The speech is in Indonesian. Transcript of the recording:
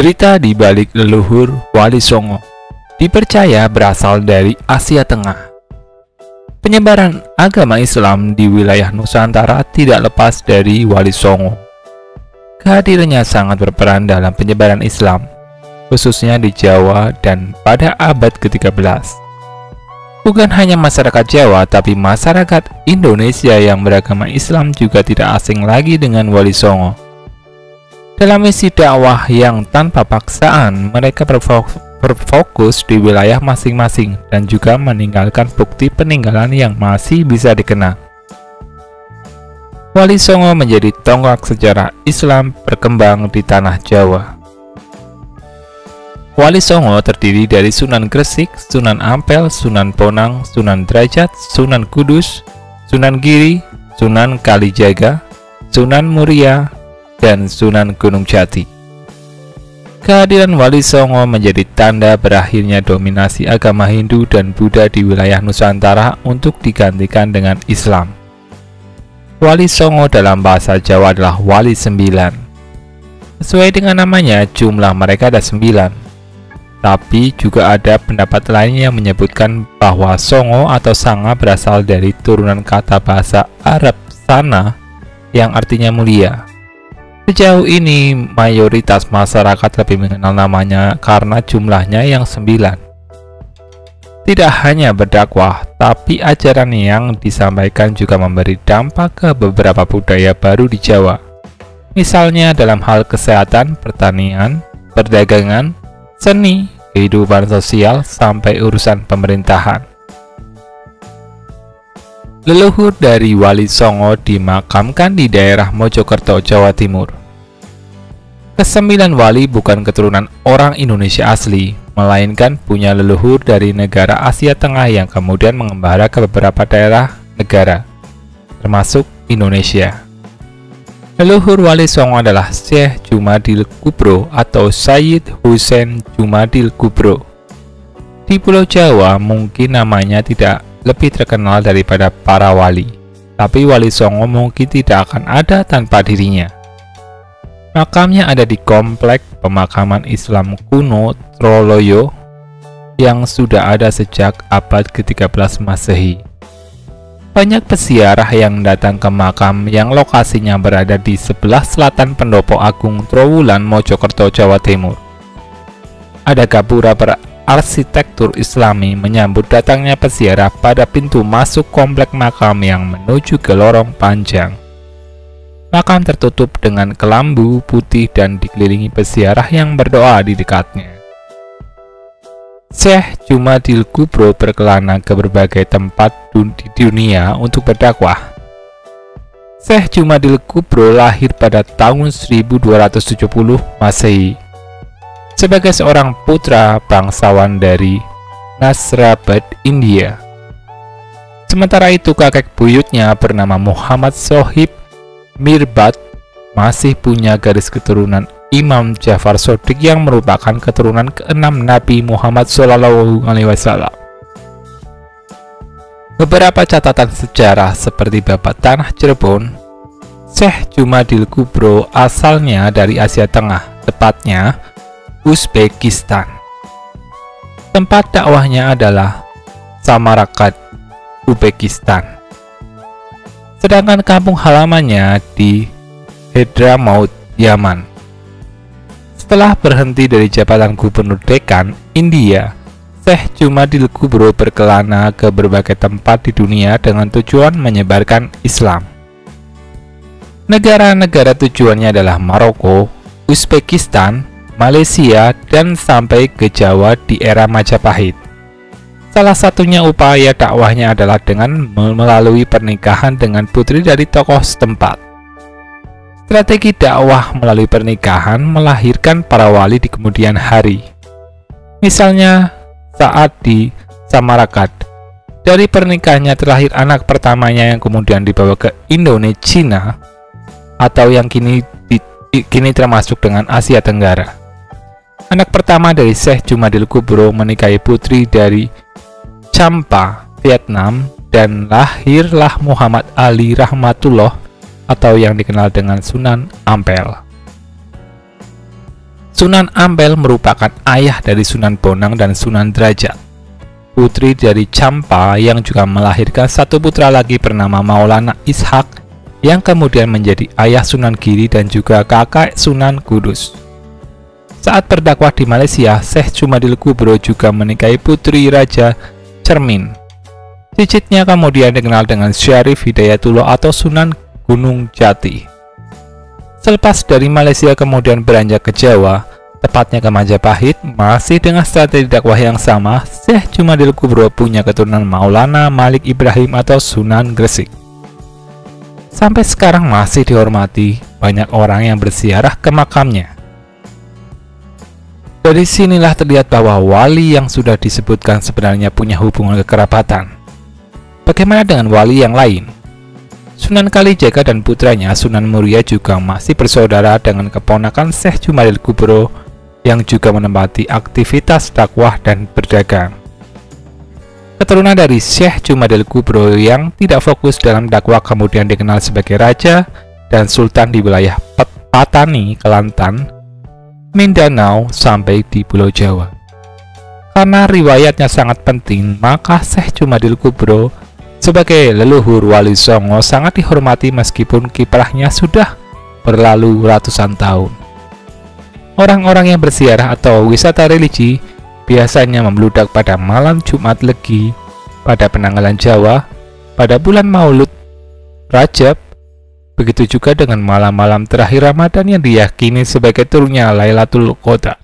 Cerita di balik leluhur Wali Songo dipercaya berasal dari Asia Tengah. Penyebaran agama Islam di wilayah Nusantara tidak lepas dari Wali Songo. Kehadirannya sangat berperan dalam penyebaran Islam, khususnya di Jawa dan pada abad ke-13. Bukan hanya masyarakat Jawa, tapi masyarakat Indonesia yang beragama Islam juga tidak asing lagi dengan Wali Songo. Dalam misi dakwah yang tanpa paksaan, mereka berfokus di wilayah masing-masing dan juga meninggalkan bukti peninggalan yang masih bisa dikenal. Wali Songo menjadi tonggak sejarah Islam berkembang di tanah Jawa. Wali Songo terdiri dari Sunan Gresik, Sunan Ampel, Sunan Bonang, Sunan Derajat, Sunan Kudus, Sunan Giri, Sunan Kalijaga, Sunan Muria, dan Sunan Gunung Jati. Kehadiran Wali Songo menjadi tanda berakhirnya dominasi agama Hindu dan Buddha di wilayah Nusantara untuk digantikan dengan Islam. Wali Songo dalam bahasa Jawa adalah Wali 9. Sesuai dengan namanya, jumlah mereka ada 9. Tapi juga ada pendapat lain yang menyebutkan bahwa Songo atau Sanga berasal dari turunan kata bahasa Arab Sana yang artinya mulia. Sejauh ini, mayoritas masyarakat lebih mengenal namanya karena jumlahnya yang 9. Tidak hanya berdakwah, tapi ajaran yang disampaikan juga memberi dampak ke beberapa budaya baru di Jawa. Misalnya dalam hal kesehatan, pertanian, perdagangan, seni, kehidupan sosial, sampai urusan pemerintahan. Leluhur dari Wali Songo dimakamkan di daerah Mojokerto, Jawa Timur. Kesembilan wali bukan keturunan orang Indonesia asli, melainkan punya leluhur dari negara Asia Tengah yang kemudian mengembara ke beberapa daerah negara, termasuk Indonesia. Leluhur Wali Songo adalah Syekh Jumadil Kubro atau Sayyid Husain Jumadil Kubro. Di Pulau Jawa mungkin namanya tidak lebih terkenal daripada para wali, tapi Wali Songo mungkin tidak akan ada tanpa dirinya. Makamnya ada di Komplek Pemakaman Islam Kuno Troloyo yang sudah ada sejak abad ke-13 Masehi. Banyak peziarah yang datang ke makam yang lokasinya berada di sebelah selatan Pendopo Agung Trowulan, Mojokerto, Jawa Timur. Ada gapura berarsitektur Islami menyambut datangnya peziarah pada pintu masuk komplek makam yang menuju ke lorong panjang. Makam tertutup dengan kelambu putih dan dikelilingi peziarah yang berdoa di dekatnya. Syekh Jumadil Kubro berkelana ke berbagai tempat di dunia untuk berdakwah. Syekh Jumadil Kubro lahir pada tahun 1270 Masehi. Sebagai seorang putra bangsawan dari Nasrabad, India. Sementara itu kakek buyutnya bernama Muhammad Sohib Mirbat masih punya garis keturunan Imam Ja'far Shodiq yang merupakan keturunan ke-6 Nabi Muhammad SAW. Beberapa catatan sejarah seperti Babat Tanah Cirebon, Syekh Jumadil Kubro asalnya dari Asia Tengah, tepatnya Uzbekistan. Tempat dakwahnya adalah Samarkand, Uzbekistan. Sedangkan kampung halamannya di Hadramaut, Yaman. Setelah berhenti dari jabatan Gubernur Dekan, India, Syekh Jumadil Kubro berkelana ke berbagai tempat di dunia dengan tujuan menyebarkan Islam. Negara-negara tujuannya adalah Maroko, Uzbekistan, Malaysia, dan sampai ke Jawa di era Majapahit. Salah satunya upaya dakwahnya adalah dengan melalui pernikahan dengan putri dari tokoh setempat. Strategi dakwah melalui pernikahan melahirkan para wali di kemudian hari. Misalnya saat di Samarkand, dari pernikahannya terlahir anak pertamanya yang kemudian dibawa ke Indonesia atau yang kini termasuk dengan Asia Tenggara. Anak pertama dari Syekh Jumadil Kubro menikahi putri dari Champa, Vietnam, dan lahirlah Muhammad Ali Rahmatullah atau yang dikenal dengan Sunan Ampel. Sunan Ampel merupakan ayah dari Sunan Bonang dan Sunan Derajat, putri dari Campa yang juga melahirkan satu putra lagi bernama Maulana Ishak yang kemudian menjadi ayah Sunan Giri dan juga kakak Sunan Kudus. Saat berdakwah di Malaysia, Syekh Jumadil Kubro juga menikahi putri Raja Cermin. Cicitnya kemudian dikenal dengan Syarif Hidayatullah atau Sunan Gunung Jati. Selepas dari Malaysia kemudian beranjak ke Jawa, tepatnya ke Majapahit, masih dengan strategi dakwah yang sama, Syekh Jumadil Kubro punya keturunan Maulana Malik Ibrahim atau Sunan Gresik. Sampai sekarang masih dihormati banyak orang yang berziarah ke makamnya. Dari sinilah terlihat bahwa wali yang sudah disebutkan sebenarnya punya hubungan kekerabatan. Bagaimana dengan wali yang lain? Sunan Kalijaga dan putranya Sunan Muria juga masih bersaudara dengan keponakan Syekh Jumadil Kubro yang juga menempati aktivitas dakwah dan berdagang. Keturunan dari Syekh Jumadil Kubro yang tidak fokus dalam dakwah kemudian dikenal sebagai raja dan sultan di wilayah Patani, Kelantan, Mindanao, sampai di Pulau Jawa. Karena riwayatnya sangat penting, maka Syekh Jumadil Kubro sebagai leluhur Wali Songo sangat dihormati meskipun kiprahnya sudah berlalu ratusan tahun. Orang-orang yang berziarah atau wisata religi biasanya membludak pada malam Jumat Legi, pada penanggalan Jawa, pada bulan Maulud, Rajab, begitu juga dengan malam-malam terakhir Ramadan yang diyakini sebagai turunnya Lailatul Qadar.